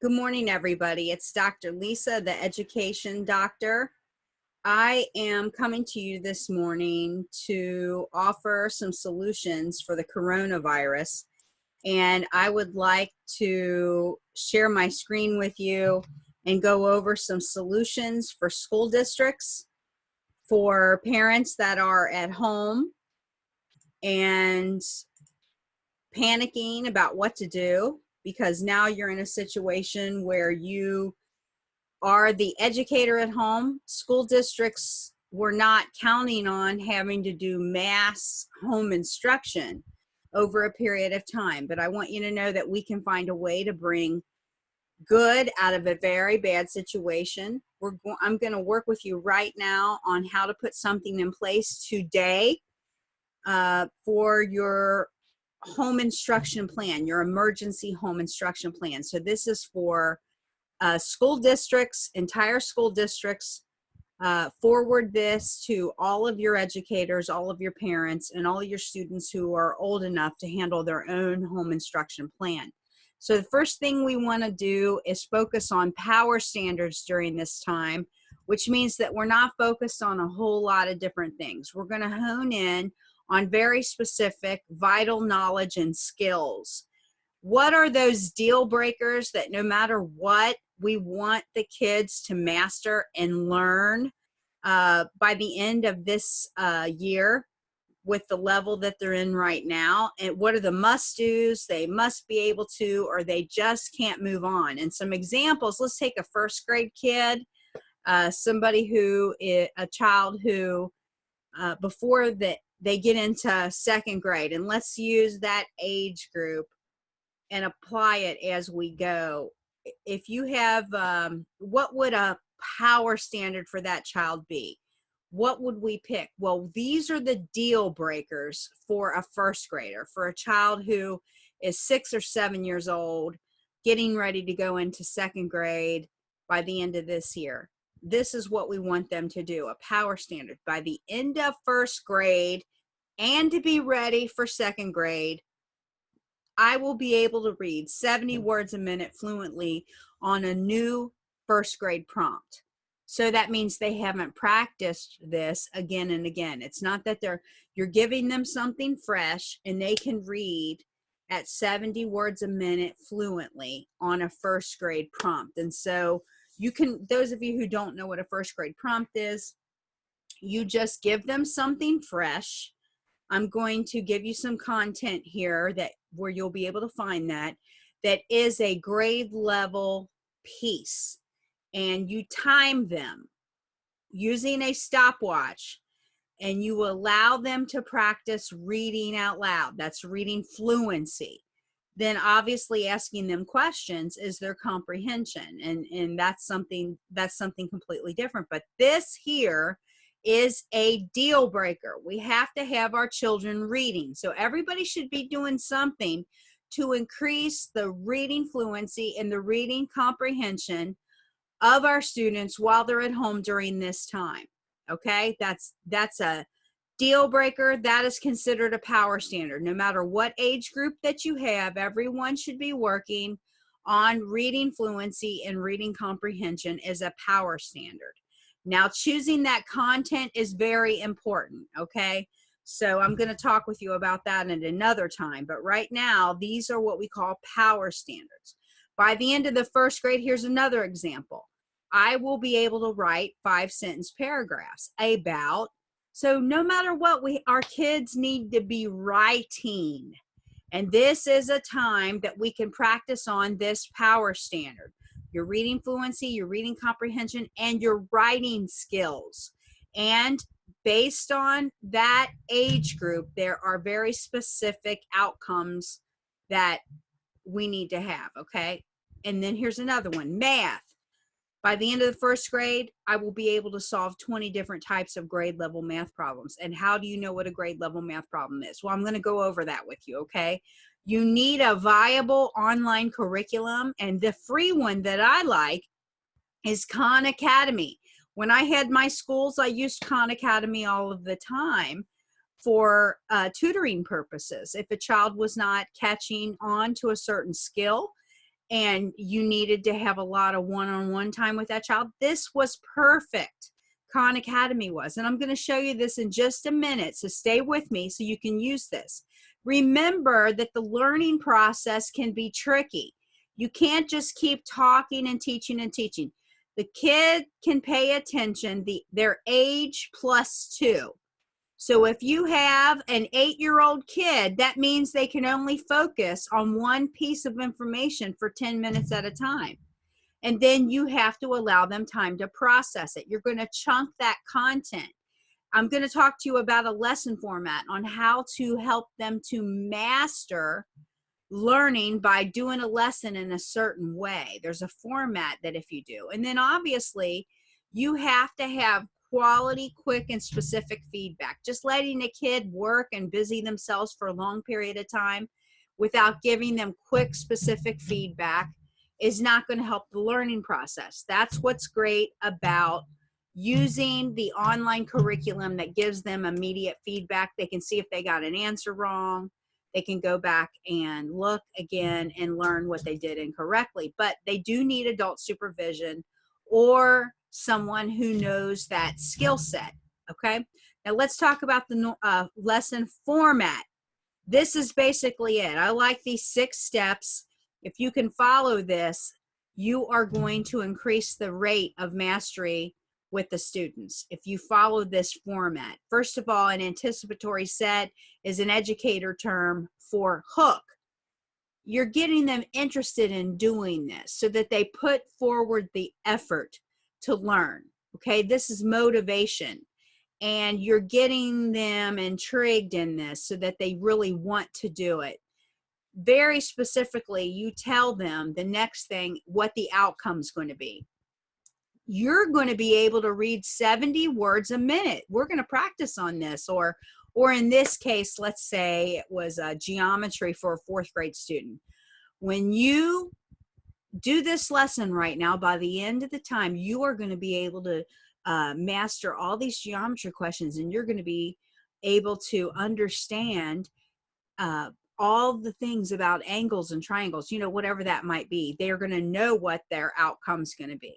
Good morning, everybody. It's Dr. Lisa, the education doctor. I am coming to you this morning to offer some solutions for the coronavirus. And I would like to share my screen with you and go over some solutions for school districts, for parents that are at home and panicking about what to do, because now you're in a situation where you are the educator at home. School districts were not counting on having to do mass home instruction over a period of time. But I want you to know that we can find a way to bring good out of a very bad situation. I'm going to work with you right now on how to put something in place today for your home instruction plan, your emergency home instruction plan. So this is for school districts, entire school districts. Forward this to all of your educators, all of your parents, and all of your students who are old enough to handle their own home instruction plan. So the first thing we want to do is focus on power standards during this time, which means that we're not focused on a whole lot of different things. We're going to hone in on very specific vital knowledge and skills. What are those deal breakers that no matter what, we want the kids to master and learn by the end of this year with the level that they're in right now? And what are the must-dos they must be able to, or they just can't move on? And some examples, let's take a first grade kid, somebody who is a child who before they get into second grade, and let's use that age group and apply it as we go. If you have, what would a power standard for that child be? What would we pick? Well, these are the deal breakers for a first grader, for a child who is 6 or 7 years old, getting ready to go into second grade by the end of this year. This is what we want them to do, a power standard. By the end of first grade and to be ready for second grade, I will be able to read 70 words a minute fluently on a new first grade prompt. So that means they haven't practiced this again and again. It's not that you're giving them something fresh and they can read at 70 words a minute fluently on a first grade prompt. And so you can, those of you who don't know what a first grade prompt is, you just give them something fresh. I'm going to give you some content here where you'll be able to find that is a grade level piece, and you time them using a stopwatch, and you allow them to practice reading out loud. That's reading fluency. Then obviously asking them questions is their comprehension, and that's something completely different. But this here is a deal breaker. We have to have our children reading. So everybody should be doing something to increase the reading fluency and the reading comprehension of our students while they're at home during this time. Okay, that's a deal breaker. That is considered a power standard. No matter what age group that you have, everyone should be working on reading fluency and reading comprehension as a power standard. Now, choosing that content is very important, okay? So I'm going to talk with you about that at another time. But right now, these are what we call power standards. By the end of the first grade, here's another example. I will be able to write 5-sentence paragraphs about. So no matter what, our kids need to be writing. And this is a time that we can practice on this power standard. Your reading fluency, your reading comprehension, and your writing skills. And based on that age group, there are very specific outcomes that we need to have, okay? And then here's another one, math. By the end of the first grade, I will be able to solve 20 different types of grade level math problems. And how do you know what a grade level math problem is? Well, I'm going to go over that with you, okay? You need a viable online curriculum, and the free one that I like is Khan Academy. When I had my schools, I used Khan Academy all of the time for tutoring purposes. If a child was not catching on to a certain skill, and you needed to have a lot of one-on-one time with that child, this was perfect. Khan Academy was. And I'm going to show you this in just a minute, so stay with me so you can use this. Remember that the learning process can be tricky. You can't just keep talking and teaching and teaching. The kid can pay attention, their age +2. So if you have an 8-year-old kid, that means they can only focus on one piece of information for 10 minutes at a time. And then you have to allow them time to process it. You're going to chunk that content. I'm going to talk to you about a lesson format on how to help them to master learning by doing a lesson in a certain way. There's a format that if you do. And then obviously you have to have quality, quick, and specific feedback. Just letting a kid work and busy themselves for a long period of time without giving them quick, specific feedback is not going to help the learning process. That's what's great about using the online curriculum that gives them immediate feedback. They can see if they got an answer wrong. They can go back and look again and learn what they did incorrectly. But they do need adult supervision or someone who knows that skill set. Okay, now let's talk about the lesson format. This is basically it. I like these 6 steps. If you can follow this, you are going to increase the rate of mastery with the students if you follow this format. First of all, an anticipatory set is an educator term for hook. You're getting them interested in doing this so that they put forward the effort to learn. Okay, this is motivation. And you're getting them intrigued in this so that they really want to do it. Very specifically, you tell them the next thing, what the outcome is going to be. You're going to be able to read 70 words a minute. We're going to practice on this. Or in this case, let's say it was geometry for a 4th grade student. When you do this lesson right now, by the end of the time, you are going to be able to master all these geometry questions, and you're going to be able to understand all the things about angles and triangles, whatever that might be. They're going to know what their outcome's going to be.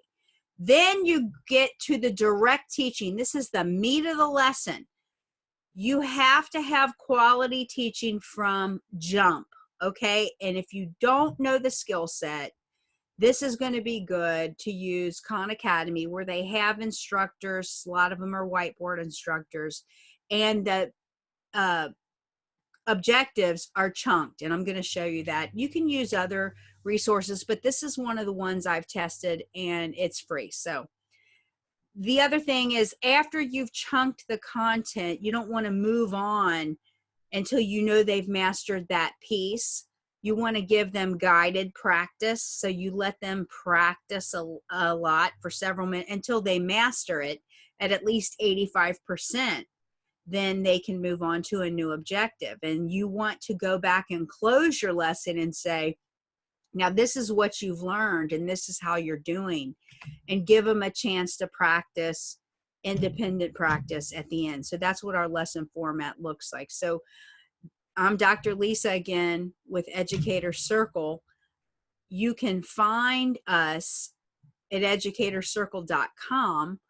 Then you get to the direct teaching. This is the meat of the lesson. You have to have quality teaching from jump, okay? And if you don't know the skill set, this is going to be good to use Khan Academy, where they have instructors. A lot of them are whiteboard instructors, and the objectives are chunked. And I'm going to show you that. You can use other resources, but this is one of the ones I've tested, and it's free. So the other thing is, after you've chunked the content, you don't want to move on until you know they've mastered that piece. You want to give them guided practice. So you let them practice a lot for several minutes until they master it at least 85%. Then they can move on to a new objective. And you want to go back and close your lesson and say, now this is what you've learned and this is how you're doing, and give them a chance to practice, independent practice at the end. So that's what our lesson format looks like. So I'm Dr. Lisa again with Educator Circle. You can find us at educatorcircle.com,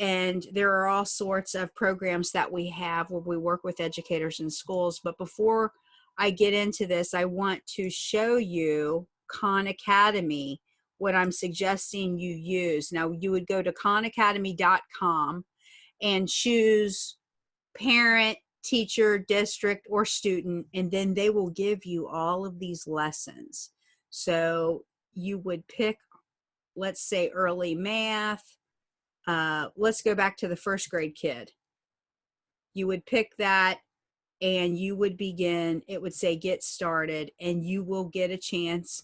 and there are all sorts of programs that we have where we work with educators in schools. But before I get into this, I want to show you Khan Academy, what I'm suggesting you use. Now, you would go to khanacademy.com and choose parent, teacher, district, or student, and then they will give you all of these lessons. So you would pick, let's say, early math. Let's go back to the 1st grade kid. You would pick that, and you would begin. It would say get started, and you will get a chance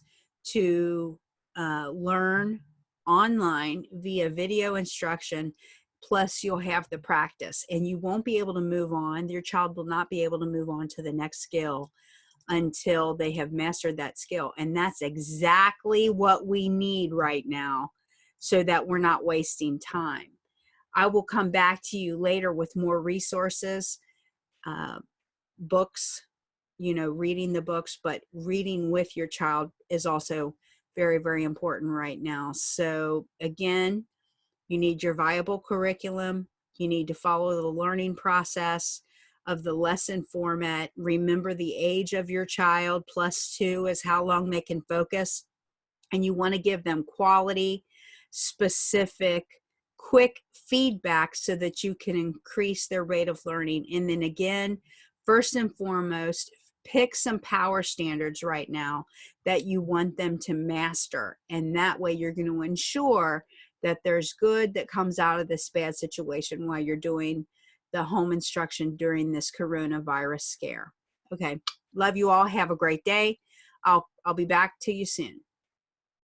to learn online via video instruction. Plus you'll have the practice, and you won't be able to move on. Your child will not be able to move on to the next skill until they have mastered that skill. And that's exactly what we need right now, so that we're not wasting time. I will come back to you later with more resources, books, reading the books, but reading with your child is also Very, very important right now. So again, you need your viable curriculum. You need to follow the learning process of the lesson format. Remember the age of your child. +2 is how long they can focus. And you want to give them quality, specific, quick feedback so that you can increase their rate of learning. And then again, first and foremost, pick some power standards right now that you want them to master. And that way you're going to ensure that there's good that comes out of this bad situation while you're doing the home instruction during this coronavirus scare. Okay. Love you all. Have a great day. I'll be back to you soon.